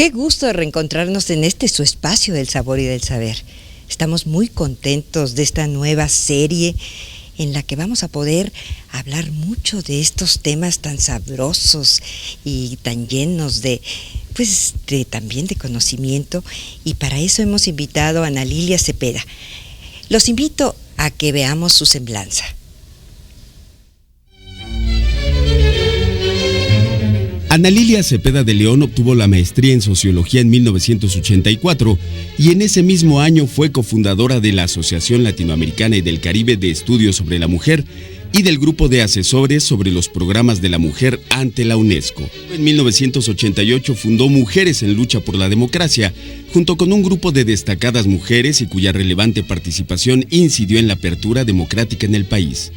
Qué gusto reencontrarnos en este su espacio del sabor y del saber. Estamos muy contentos de esta nueva serie en la que vamos a poder hablar mucho de estos temas tan sabrosos y tan llenos de, también de conocimiento, y para eso hemos invitado a Ana Lilia Cepeda. Los invito a que veamos su semblanza. Ana Lilia Cepeda de León obtuvo la maestría en Sociología en 1984 y en ese mismo año fue cofundadora de la Asociación Latinoamericana y del Caribe de Estudios sobre la Mujer y del Grupo de Asesores sobre los Programas de la Mujer ante la UNESCO. En 1988 fundó Mujeres en Lucha por la Democracia, junto con un grupo de destacadas mujeres y cuya relevante participación incidió en la apertura democrática en el país.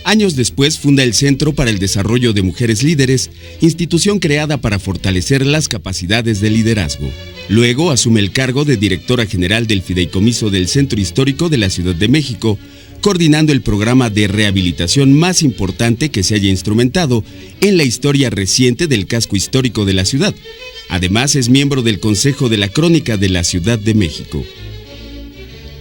Años después funda el Centro para el Desarrollo de Mujeres Líderes, institución creada para fortalecer las capacidades de liderazgo. Luego asume el cargo de directora general del Fideicomiso del Centro Histórico de la Ciudad de México, coordinando el programa de rehabilitación más importante que se haya instrumentado en la historia reciente del casco histórico de la ciudad. Además, es miembro del Consejo de la Crónica de la Ciudad de México.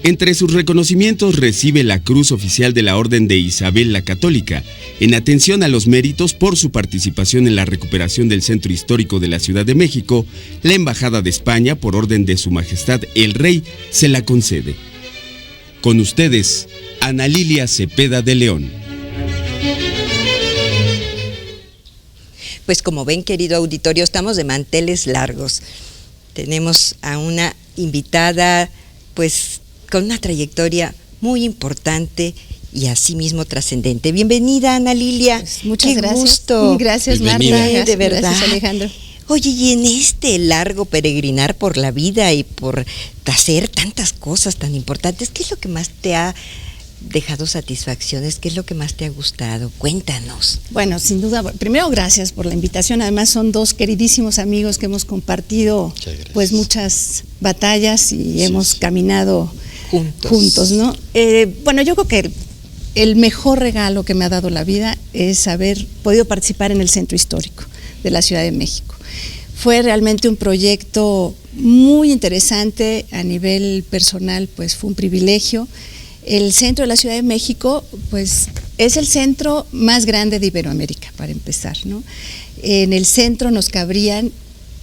Entre sus reconocimientos recibe la Cruz Oficial de la Orden de Isabel la Católica, en atención a los méritos por su participación en la recuperación del Centro Histórico de la Ciudad de México. La Embajada de España, por orden de Su Majestad el Rey, se la concede. Con ustedes, Ana Lilia Cepeda de León. Pues como ven, querido auditorio, estamos de manteles largos. Tenemos a una invitada, con una trayectoria muy importante y asimismo trascendente. Bienvenida, Ana Lilia. Pues muchas gracias. Gusto. Gracias, Bienvenida. Marta. De verdad. Gracias, Alejandro. Oye, y en este largo peregrinar por la vida y por hacer tantas cosas tan importantes, ¿qué es lo que más te ha dejado satisfacciones? ¿Qué es lo que más te ha gustado? Cuéntanos. Bueno, sin duda, primero gracias por la invitación. Además son dos queridísimos amigos que hemos compartido muchas batallas y hemos caminado juntos, ¿no? Bueno, yo creo que el mejor regalo que me ha dado la vida es haber podido participar en el Centro Histórico de la Ciudad de México. Fue realmente un proyecto muy interesante a nivel personal, fue un privilegio. El centro de la Ciudad de México, es el centro más grande de Iberoamérica, para empezar, ¿no? En el centro nos cabrían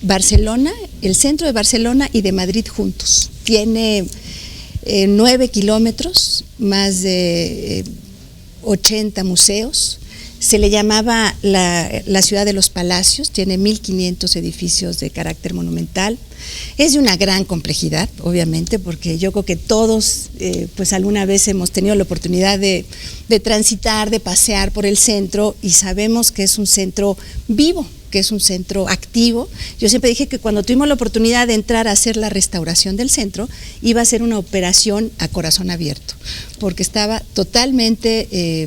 Barcelona, el centro de Barcelona y de Madrid juntos. Tiene 9 kilómetros, más de 80 museos. Se le llamaba la ciudad de los palacios, tiene 1,500 edificios de carácter monumental. Es de una gran complejidad, obviamente, porque yo creo que todos, alguna vez hemos tenido la oportunidad de transitar, de pasear por el centro, y sabemos que es un centro vivo, que es un centro activo. Yo siempre dije que cuando tuvimos la oportunidad de entrar a hacer la restauración del centro, iba a ser una operación a corazón abierto, porque estaba totalmente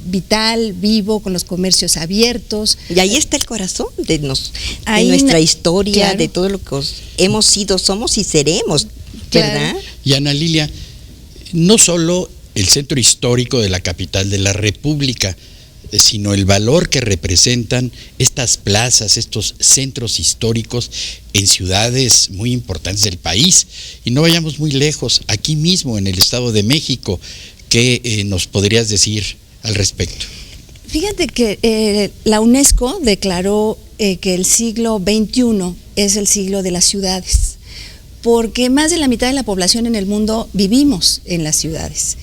vital, vivo, con los comercios abiertos. Y ahí está el corazón de nuestra historia, claro, de todo lo que hemos sido, somos y seremos, ¿verdad? Claro. Y Ana Lilia, no solo el centro histórico de la capital de la República, sino el valor que representan estas plazas, estos centros históricos en ciudades muy importantes del país. Y no vayamos muy lejos, aquí mismo en el Estado de México, ¿qué nos podrías decir al respecto? Fíjate que la UNESCO declaró que el siglo XXI es el siglo de las ciudades, porque más de la mitad de la población en el mundo vivimos en las ciudades.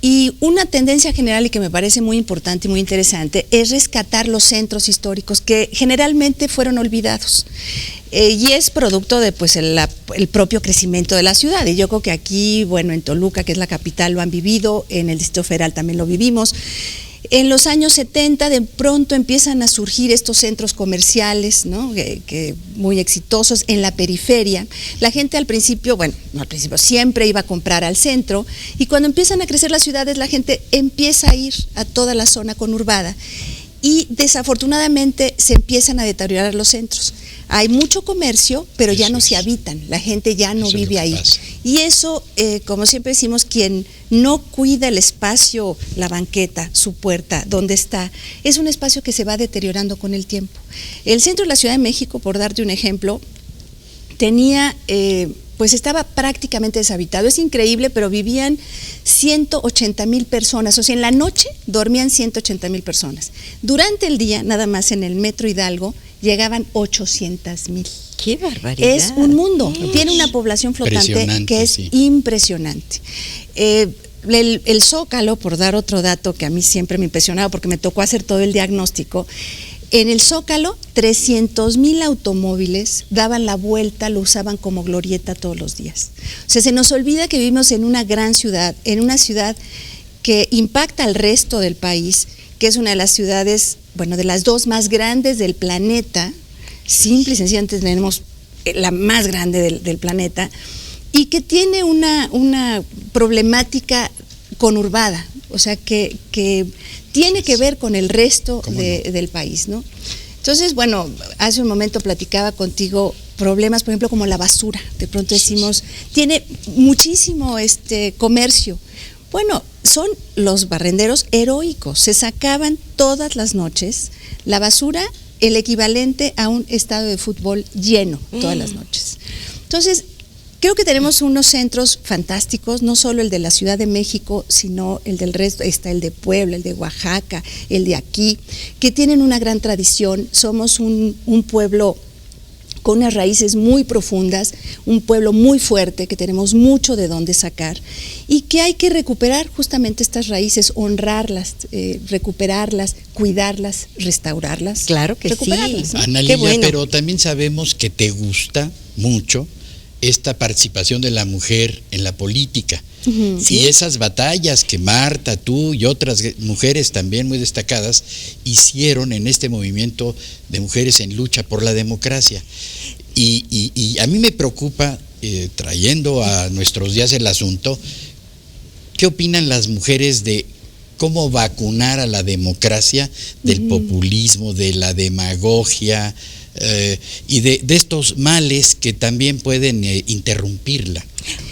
Y una tendencia general y que me parece muy importante y muy interesante es rescatar los centros históricos que generalmente fueron olvidados. Y es producto de el propio crecimiento de la ciudad. Y yo creo que aquí, en Toluca, que es la capital, lo han vivido, en el Distrito Federal también lo vivimos. En los años 70 de pronto empiezan a surgir estos centros comerciales, ¿no? que muy exitosos en la periferia. La gente al principio, siempre iba a comprar al centro, y cuando empiezan a crecer las ciudades la gente empieza a ir a toda la zona conurbada y desafortunadamente se empiezan a deteriorar los centros. Hay mucho comercio, pero ya no se habitan, la gente ya no vive ahí. Y eso, como siempre decimos, quien no cuida el espacio, la banqueta, su puerta, donde está, es un espacio que se va deteriorando con el tiempo. El centro de la Ciudad de México, por darte un ejemplo, tenía, pues estaba prácticamente deshabitado. Es increíble, pero vivían 180,000 personas, o sea, en la noche dormían 180,000 personas. Durante el día, nada más en el Metro Hidalgo, llegaban 800,000. ¡Qué barbaridad! Es un mundo, tiene una población flotante que es impresionante. El Zócalo, por dar otro dato que a mí siempre me impresionaba porque me tocó hacer todo el diagnóstico, en el Zócalo 300,000 automóviles daban la vuelta, lo usaban como glorieta todos los días. O sea, se nos olvida que vivimos en una gran ciudad, en una ciudad que impacta al resto del país, que es una de las ciudades, bueno, de las 2 más grandes del planeta. Simple y sencillamente tenemos la más grande del planeta, y que tiene una problemática conurbada, o sea, que tiene que ver con el resto del país, ¿no? Entonces, bueno, hace un momento platicaba contigo problemas, por ejemplo, como la basura. De pronto decimos, tiene muchísimo comercio. Bueno, son los barrenderos heroicos, se sacaban todas las noches la basura, el equivalente a un estadio de fútbol lleno todas las noches. Entonces, creo que tenemos unos centros fantásticos, no solo el de la Ciudad de México, sino el del resto. Está el de Puebla, el de Oaxaca, el de aquí, que tienen una gran tradición. Somos un pueblo con unas raíces muy profundas, un pueblo muy fuerte, que tenemos mucho de dónde sacar y que hay que recuperar justamente estas raíces, honrarlas, recuperarlas, cuidarlas, restaurarlas. Claro que sí. Ana Lilia, pero también sabemos que te gusta mucho esta participación de la mujer en la política. ¿Sí? Y esas batallas que Marta, tú y otras mujeres también muy destacadas hicieron en este movimiento de mujeres en lucha por la democracia. Y a mí me preocupa, trayendo a nuestros días el asunto, ¿qué opinan las mujeres de cómo vacunar a la democracia del populismo, de la demagogia, y de estos males que también pueden interrumpirla?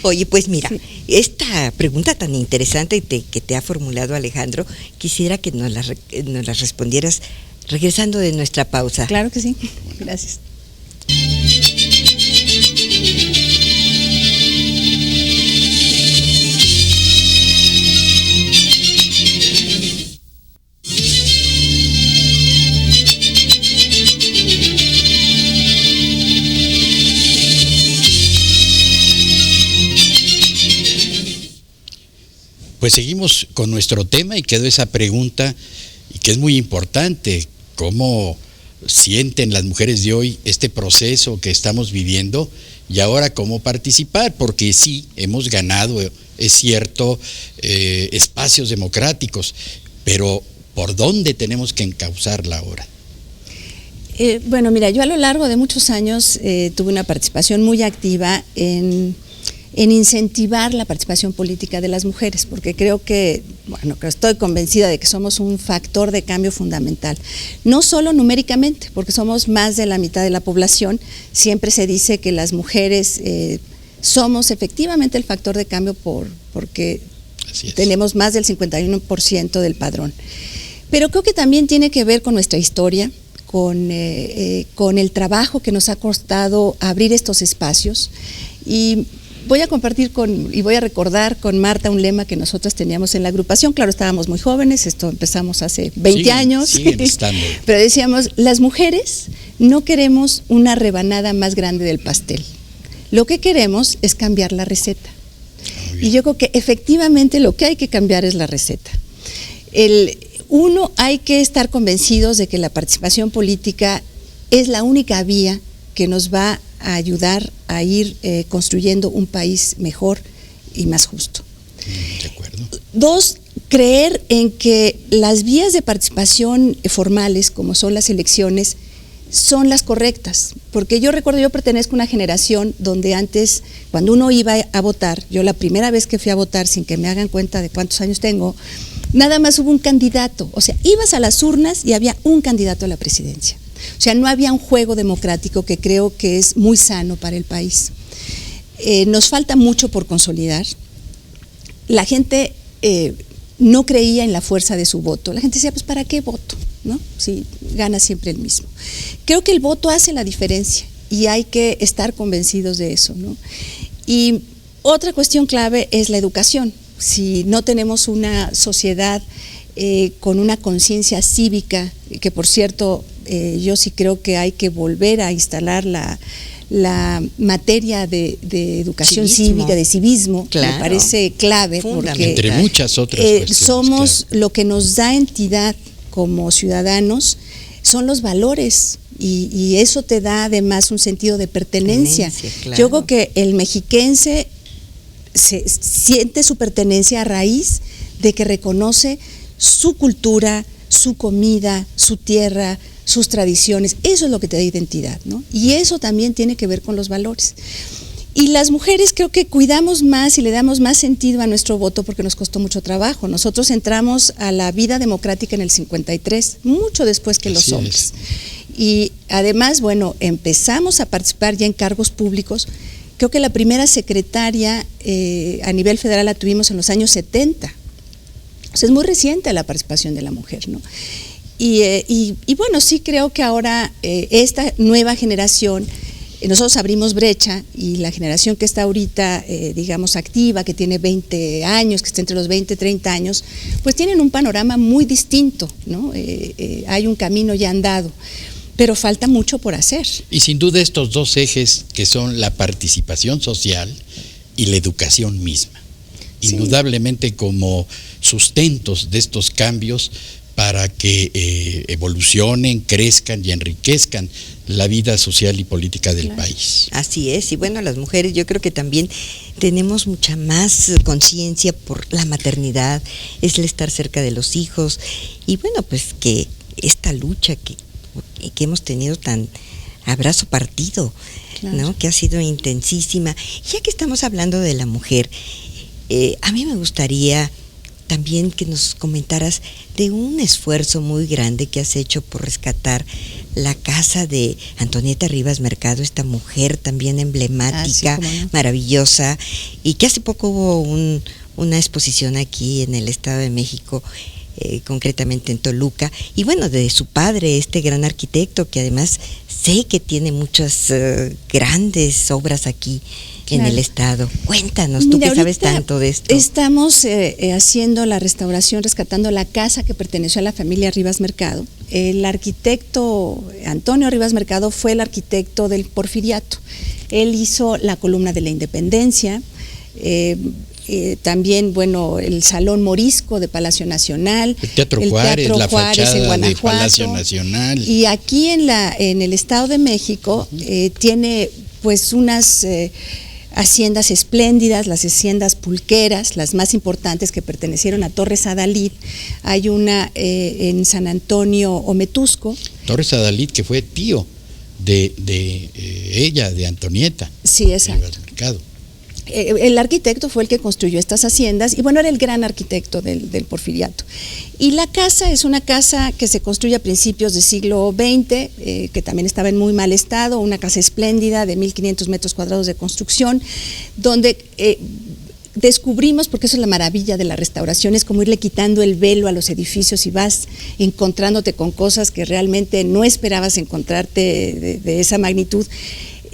Oye, pues mira, esta pregunta tan interesante que te ha formulado Alejandro, quisiera que nos la respondieras regresando de nuestra pausa. Claro que sí, gracias. Pues seguimos con nuestro tema y quedó esa pregunta, y que es muy importante: ¿cómo sienten las mujeres de hoy este proceso que estamos viviendo? Y ahora, ¿cómo participar? Porque sí, hemos ganado, es cierto, espacios democráticos, pero ¿por dónde tenemos que encauzarla ahora? Bueno, mira, yo a lo largo de muchos años tuve una participación muy activa en incentivar la participación política de las mujeres, porque creo que estoy convencida de que somos un factor de cambio fundamental, no solo numéricamente, porque somos más de la mitad de la población. Siempre se dice que las mujeres somos efectivamente el factor de cambio porque tenemos más del 51% del padrón, pero creo que también tiene que ver con nuestra historia, con el trabajo que nos ha costado abrir estos espacios. Y voy a compartir y voy a recordar con Marta un lema que nosotros teníamos en la agrupación. Claro, estábamos muy jóvenes, esto empezamos hace 20 años, siguen estando. Pero decíamos, las mujeres no queremos una rebanada más grande del pastel, lo que queremos es cambiar la receta. Y yo creo que efectivamente lo que hay que cambiar es la receta. Hay que estar convencidos de que la participación política es la única vía que nos va a ayudar a ir construyendo un país mejor y más justo. De acuerdo. 2, creer en que las vías de participación formales, como son las elecciones, son las correctas. Porque yo recuerdo, yo pertenezco a una generación donde antes, cuando uno iba a votar, yo la primera vez que fui a votar, sin que me hagan cuenta de cuántos años tengo, nada más hubo un candidato. O sea, ibas a las urnas y había un candidato a la presidencia. O sea, no había un juego democrático, que creo que es muy sano para el país. Nos falta mucho por consolidar. La gente no creía en la fuerza de su voto. La gente decía, pues ¿para qué voto? ¿No? Si gana siempre el mismo. Creo que el voto hace la diferencia, y hay que estar convencidos de eso, ¿no? Y otra cuestión clave es la educación. Si no tenemos una sociedad con una conciencia cívica, que por cierto yo sí creo que hay que volver a instalar la materia de educación cívica, de civismo, claro, me parece clave, porque entre muchas otras cuestiones, somos, claro, lo que nos da entidad como ciudadanos son los valores, y eso te da además un sentido de pertenencia. Claro. Yo creo que el mexiquense se siente su pertenencia a raíz de que reconoce su cultura, su comida, su tierra, sus tradiciones. Eso es lo que te da identidad, ¿no? Y eso también tiene que ver con los valores. Y las mujeres creo que cuidamos más y le damos más sentido a nuestro voto porque nos costó mucho trabajo. Nosotros entramos a la vida democrática en el 53, mucho después que los hombres. Y además, bueno, empezamos a participar ya en cargos públicos. Creo que la primera secretaria a nivel federal la tuvimos en los años 70. O sea, es muy reciente la participación de la mujer, ¿no? Y bueno, sí creo que ahora esta nueva generación, nosotros abrimos brecha, y la generación que está ahorita, digamos, activa, que tiene 20 años, que está entre los 20 y 30 años, pues tienen un panorama muy distinto, ¿no? Hay un camino ya andado, pero falta mucho por hacer. Y sin duda estos dos ejes que son la participación social y la educación misma, indudablemente como sustentos de estos cambios para que evolucionen, crezcan y enriquezcan la vida social y política del país. Así es, y bueno, las mujeres yo creo que también tenemos mucha más conciencia por la maternidad, es el estar cerca de los hijos, y bueno, pues que esta lucha que hemos tenido tan a brazo partido, claro, ¿no? Que ha sido intensísima. Ya que estamos hablando de la mujer, a mí me gustaría también que nos comentaras de un esfuerzo muy grande que has hecho por rescatar la casa de Antonieta Rivas Mercado, esta mujer también emblemática, maravillosa, y que hace poco hubo una exposición aquí en el Estado de México, concretamente en Toluca, y bueno, de su padre, este gran arquitecto, que además sé que tiene muchas grandes obras aquí, claro, en el estado. Cuéntanos, tú que sabes tanto de esto. Estamos haciendo la restauración, rescatando la casa que perteneció a la familia Rivas Mercado. El arquitecto Antonio Rivas Mercado fue el arquitecto del Porfiriato. Él hizo la columna de la Independencia, también, bueno, el Salón Morisco de Palacio Nacional, el Teatro Juárez, la fachada de Palacio Nacional. Y aquí en el Estado de México tiene pues unas haciendas espléndidas, las haciendas pulqueras, las más importantes, que pertenecieron a Torres Adalid. Hay una en San Antonio Ometusco. Torres Adalid, que fue tío de ella, de Antonieta. Sí, exacto. El arquitecto fue el que construyó estas haciendas y bueno, era el gran arquitecto del Porfiriato. Y la casa es una casa que se construye a principios del siglo XX, que también estaba en muy mal estado, una casa espléndida de 1.500 metros cuadrados de construcción, donde descubrimos, porque eso es la maravilla de la restauración, es como irle quitando el velo a los edificios y vas encontrándote con cosas que realmente no esperabas encontrarte de esa magnitud.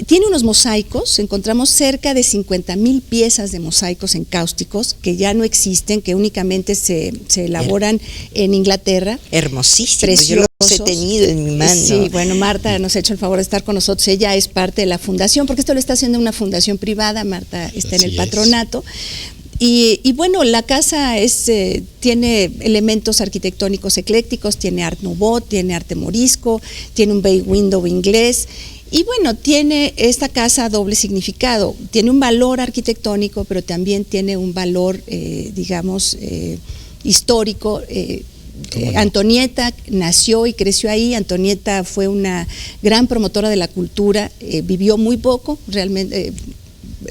Tiene unos mosaicos, encontramos cerca de 50,000 piezas de mosaicos encáusticos que ya no existen, que únicamente se elaboran en Inglaterra. Hermosísimo, preciosos. Yo los he tenido en mi mano. Sí, bueno, Marta nos ha hecho el favor de estar con nosotros, ella es parte de la fundación, porque esto lo está haciendo una fundación privada, Marta está en el patronato. Y bueno, la casa tiene elementos arquitectónicos eclécticos, tiene Art Nouveau, tiene arte morisco, tiene un bay window inglés. Y bueno, tiene esta casa doble significado, tiene un valor arquitectónico, pero también tiene un valor, digamos, histórico. Antonieta nació y creció ahí. Antonieta fue una gran promotora de la cultura, vivió muy poco, realmente.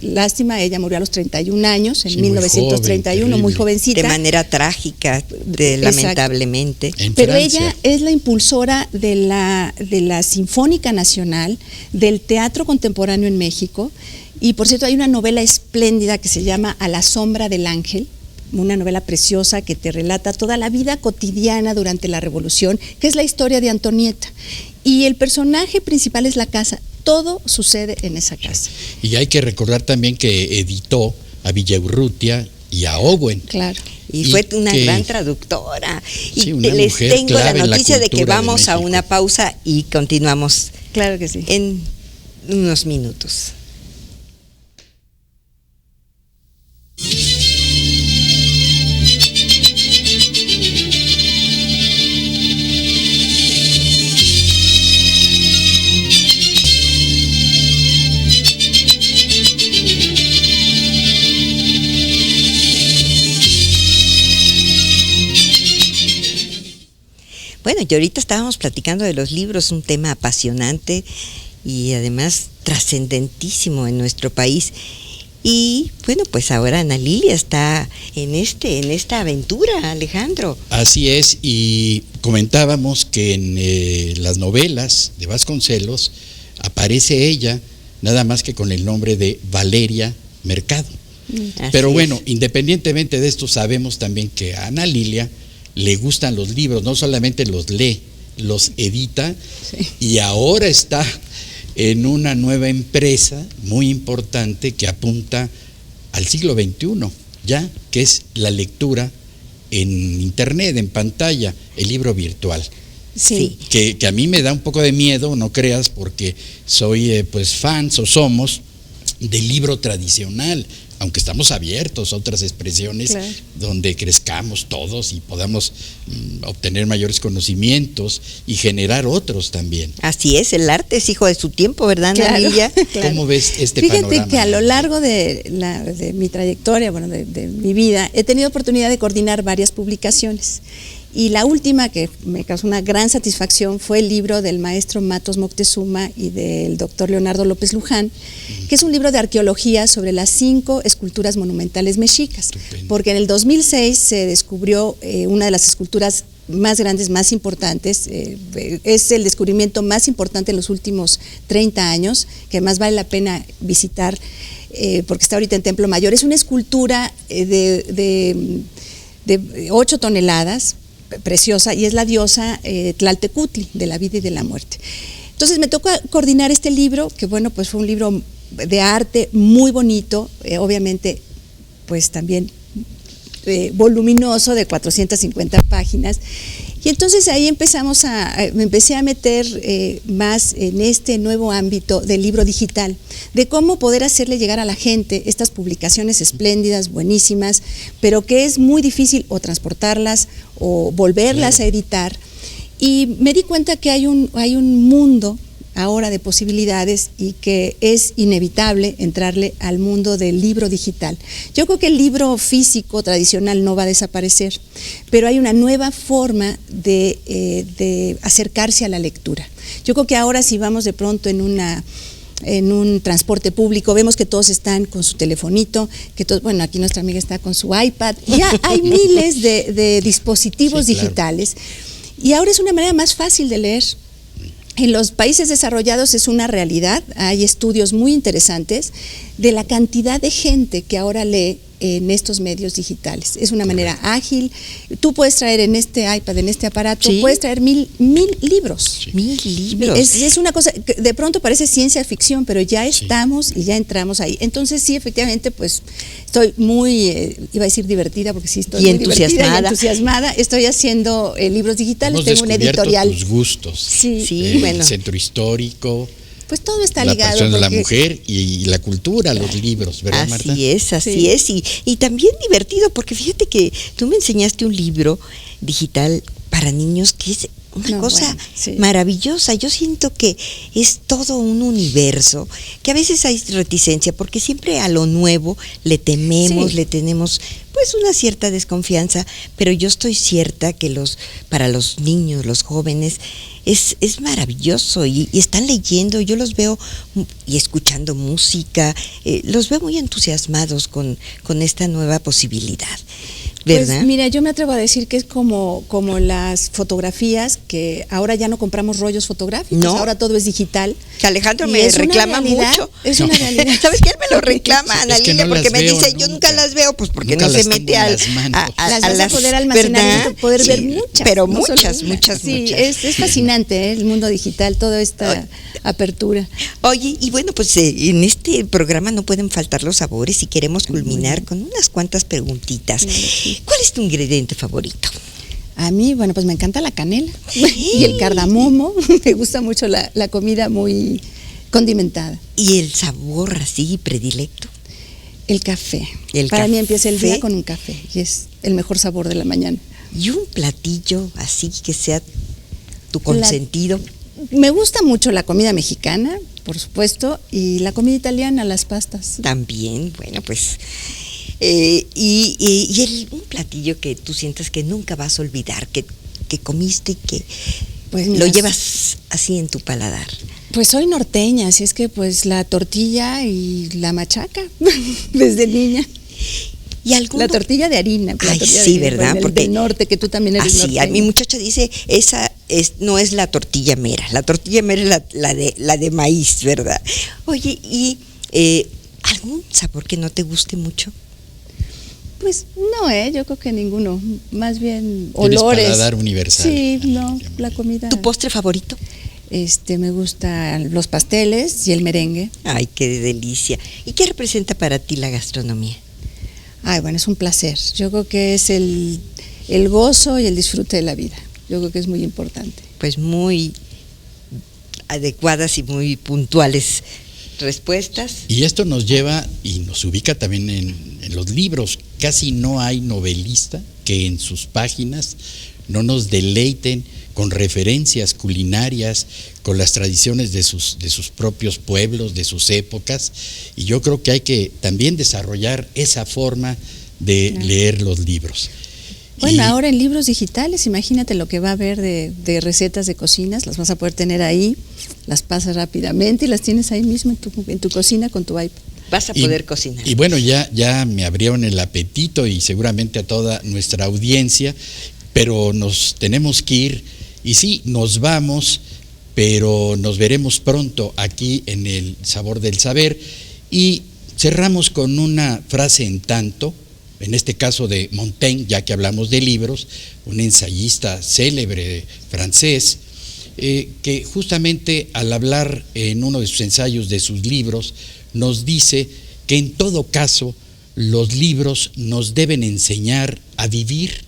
Lástima, ella murió a los 31 años, en 1931, muy jovencita. De manera trágica, lamentablemente. Pero ella es la impulsora de la Sinfónica Nacional, del teatro contemporáneo en México, y por cierto hay una novela espléndida que se llama A la sombra del ángel, una novela preciosa que te relata toda la vida cotidiana durante la Revolución, que es la historia de Antonieta. Y el personaje principal es la casa. todo sucede en esa casa. Y hay que recordar también que editó a Villaurrutia y a Owen. Claro. Y fue una gran traductora. Sí, y les tengo la noticia de que vamos a una pausa y continuamos. Claro que sí. En unos minutos. Bueno, y ahorita estábamos platicando de los libros, un tema apasionante y además trascendentísimo en nuestro país. Y bueno, pues ahora Ana Lilia está en esta aventura, Alejandro. Así es, y comentábamos que en las novelas de Vasconcelos aparece ella, nada más que con el nombre de Valeria Mercado. Pero bueno, independientemente de esto, sabemos también que a Ana Lilia le gustan los libros, no solamente los lee, los edita, y ahora está en una nueva empresa muy importante que apunta al siglo XXI, ya, que es la lectura en internet, en pantalla, el libro virtual. Sí. Que a mí me da un poco de miedo, no creas, porque soy pues fans o somos del libro tradicional, aunque estamos abiertos a otras expresiones, claro, donde crezcamos todos y podamos obtener mayores conocimientos y generar otros también. Así es, el arte es hijo de su tiempo, ¿verdad, Ana claro, Lilia? Claro. ¿Cómo ves este panorama? Fíjate que a lo largo de mi trayectoria, bueno, de mi vida, he tenido oportunidad de coordinar varias publicaciones. Y la última que me causó una gran satisfacción fue el libro del maestro Matos Moctezuma y del doctor Leonardo López Luján, que es un libro de arqueología sobre las 5 esculturas monumentales mexicas. Estupendo. Porque en el 2006 se descubrió una de las esculturas más grandes, más importantes, es el descubrimiento más importante en los últimos 30 años, que más vale la pena visitar, porque está ahorita en Templo Mayor. Es una escultura de 8 toneladas, preciosa, y es la diosa Tlaltecutli, de la vida y de la muerte. Entonces me tocó coordinar este libro, que bueno, pues fue un libro de arte muy bonito, obviamente pues también voluminoso, de 450 páginas. Y entonces ahí me empecé a meter más en este nuevo ámbito del libro digital, de cómo poder hacerle llegar a la gente estas publicaciones espléndidas, buenísimas, pero que es muy difícil o transportarlas o volverlas a editar. Y me di cuenta que hay un mundo ahora de posibilidades y que es inevitable entrarle al mundo del libro digital. Yo creo que el libro físico tradicional no va a desaparecer, pero hay una nueva forma de acercarse a la lectura. Yo creo que ahora si vamos de pronto en un transporte público, vemos que todos están con su telefonito, bueno, aquí nuestra amiga está con su iPad, ya hay miles de dispositivos digitales, y ahora es una manera más fácil de leer. En los países desarrollados es una realidad, hay estudios muy interesantes de la cantidad de gente que ahora lee en estos medios digitales. Es una manera ágil. Tú puedes traer en este iPad, en este aparato, puedes traer mil libros. Sí. 1000 libros. Es una cosa que de pronto parece ciencia ficción, pero ya estamos y ya entramos ahí. Entonces sí, efectivamente, pues estoy muy, iba a decir divertida, porque sí estoy muy entusiasmada. Estoy haciendo libros digitales, tengo un editorial. Tus gustos. Sí, bueno. El centro histórico. Pues todo está ligado. La pasión de la mujer y la cultura, los libros, ¿verdad, Marta? Así es. Y también divertido, porque fíjate que tú me enseñaste un libro digital para niños que es una cosa maravillosa. Yo siento que es todo un universo, que a veces hay reticencia, porque siempre a lo nuevo le tememos, le tenemos pues una cierta desconfianza, pero yo estoy cierta que para los niños, los jóvenes, es maravilloso y están leyendo, yo los veo y escuchando música, los veo muy entusiasmados con esta nueva posibilidad. ¿verdad? Pues mira, yo me atrevo a decir que es como las fotografías, que ahora ya no compramos rollos fotográficos, ahora todo es digital. Alejandro me reclama mucho. Es una realidad. ¿Sabes qué? Él me lo reclama, Ana Lilia, porque me dice, yo nunca las veo, pues porque no se mete las vas a poder almacenar, poder ver muchas. Pero muchas. Sí, es fascinante, el mundo digital, toda esta apertura. Oye, y bueno, pues en este programa no pueden faltar los sabores y queremos culminar con unas cuantas preguntitas. ¿Cuál es tu ingrediente favorito? A mí, bueno, pues me encanta la canela y el cardamomo. Me gusta mucho la comida muy condimentada. ¿Y el sabor así predilecto? El café. Para mí empieza el día con un café y es el mejor sabor de la mañana. ¿Y un platillo así que sea tu consentido? Me gusta mucho la comida mexicana, por supuesto, y la comida italiana, las pastas. También, bueno, pues... un platillo que tú sientas que nunca vas a olvidar, que comiste y que pues lo llevas así en tu paladar. Pues soy norteña, así es que pues la tortilla y la machaca, desde niña. ¿Y la tortilla de harina? Ay, sí, ¿verdad? Porque del norte, que tú también eres norteña. Mi muchacha dice, no es la tortilla mera, la tortilla mera es la de maíz, ¿verdad? Oye, ¿y algún sabor que no te guste mucho? Pues no, yo creo que ninguno, más bien olores. Tienes paladar universal. Sí, no, la comida. ¿Tu postre favorito? Me gustan los pasteles y el merengue. Ay, qué delicia. ¿Y qué representa para ti la gastronomía? Ay, bueno, es un placer. Yo creo que es el gozo y el disfrute de la vida. Yo creo que es muy importante. Pues muy adecuadas y muy puntuales respuestas. Y esto nos lleva y nos ubica también en los libros. Casi no hay novelista que en sus páginas no nos deleiten con referencias culinarias, con las tradiciones de sus propios pueblos, de sus épocas, y yo creo que hay que también desarrollar esa forma de leer los libros. Bueno, ahora en libros digitales, imagínate lo que va a haber de recetas de cocinas, las vas a poder tener ahí, las pasas rápidamente y las tienes ahí mismo en tu cocina con tu iPad. Vas a poder cocinar. Y bueno, ya me abrieron el apetito y seguramente a toda nuestra audiencia, pero nos tenemos que ir. Y sí, nos vamos, pero nos veremos pronto aquí en El Sabor del Saber. Y cerramos con una frase en tanto, en este caso de Montaigne, ya que hablamos de libros, un ensayista célebre francés, que justamente al hablar en uno de sus ensayos de sus libros, nos dice que en todo caso los libros nos deben enseñar a vivir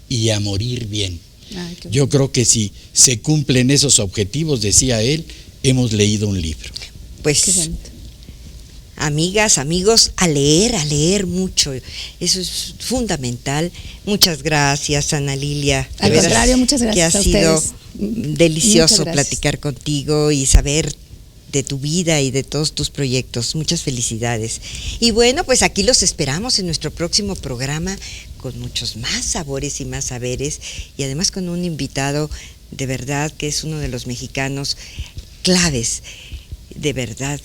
y a morir bien. Yo creo que si se cumplen esos objetivos, decía él, hemos leído un libro. Pues, amigas, amigos, a leer mucho. Eso es fundamental. Muchas gracias, Ana Lilia. Al contrario, muchas gracias a ustedes. Que ha sido delicioso platicar contigo y saber de tu vida y de todos tus proyectos. Muchas felicidades. Y bueno, pues aquí los esperamos en nuestro próximo programa con muchos más sabores y más saberes y además con un invitado de verdad que es uno de los mexicanos claves, de verdad,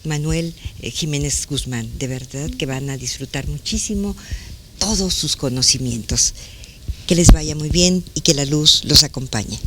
Manuel Jiménez Guzmán, de verdad que van a disfrutar muchísimo todos sus conocimientos. Que les vaya muy bien y que la luz los acompañe.